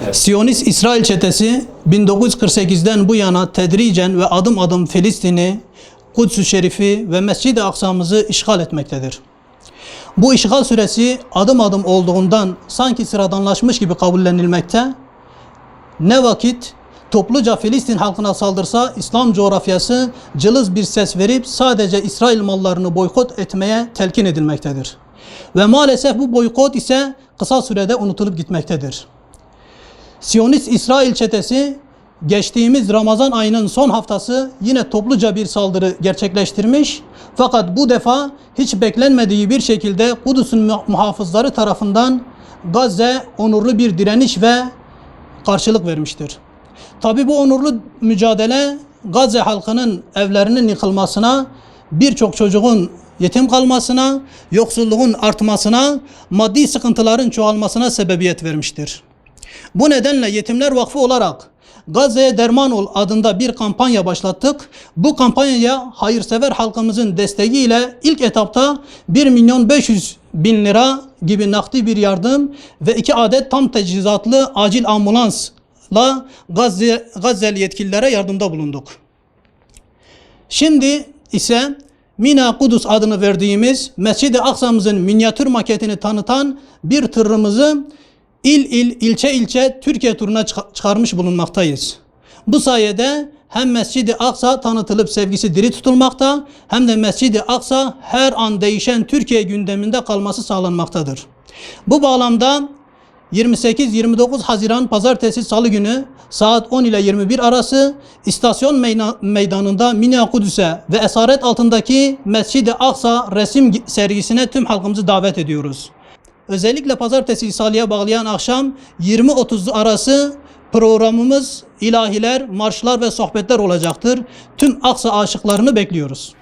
Evet. Siyonist İsrail çetesi 1948'den bu yana tedricen ve adım adım Filistin'i, Kudüs-ü Şerif'i ve Mescid-i Aksa'mızı işgal etmektedir. Bu işgal süresi adım adım olduğundan sanki sıradanlaşmış gibi kabullenilmekte. Ne vakit topluca Filistin halkına saldırsa İslam coğrafyası cılız bir ses verip sadece İsrail mallarını boykot etmeye telkin edilmektedir. Ve maalesef bu boykot ise kısa sürede unutulup gitmektedir. Siyonist İsrail çetesi geçtiğimiz Ramazan ayının son haftası yine topluca bir saldırı gerçekleştirmiş. Fakat bu defa hiç beklenmediği bir şekilde Kudüs'ün muhafızları tarafından Gazze onurlu bir direniş ve karşılık vermiştir. Tabi bu onurlu mücadele Gazze halkının evlerinin yıkılmasına, birçok çocuğun yetim kalmasına, yoksulluğun artmasına, maddi sıkıntıların çoğalmasına sebebiyet vermiştir. Bu nedenle Yetimler Vakfı olarak Gazze'ye Derman Ol adında bir kampanya başlattık. Bu kampanyaya hayırsever halkımızın desteğiyle ilk etapta 1.500.000 lira gibi nakdi bir yardım ve 2 adet tam teçhizatlı acil ambulansla Gazze'li yetkililere yardımda bulunduk. Şimdi ise Mina Kudüs adını verdiğimiz Mescid-i Aksa'mızın minyatür maketini tanıtan bir tırımızı ilçe ilçe Türkiye turuna çıkarmış bulunmaktayız. Bu sayede hem Mescid-i Aksa tanıtılıp sevgisi diri tutulmakta, hem de Mescid-i Aksa her an değişen Türkiye gündeminde kalması sağlanmaktadır. Bu bağlamda 28-29 Haziran Pazartesi Salı günü saat 10 ile 21 arası istasyon meydanında Mina Kudüs'e ve esaret altındaki Mescid-i Aksa resim sergisine tüm halkımızı davet ediyoruz. Özellikle Pazartesi Salı'ya bağlayan akşam 20-30 arası programımız ilahiler, marşlar ve sohbetler olacaktır. Tüm Aksa aşıklarını bekliyoruz.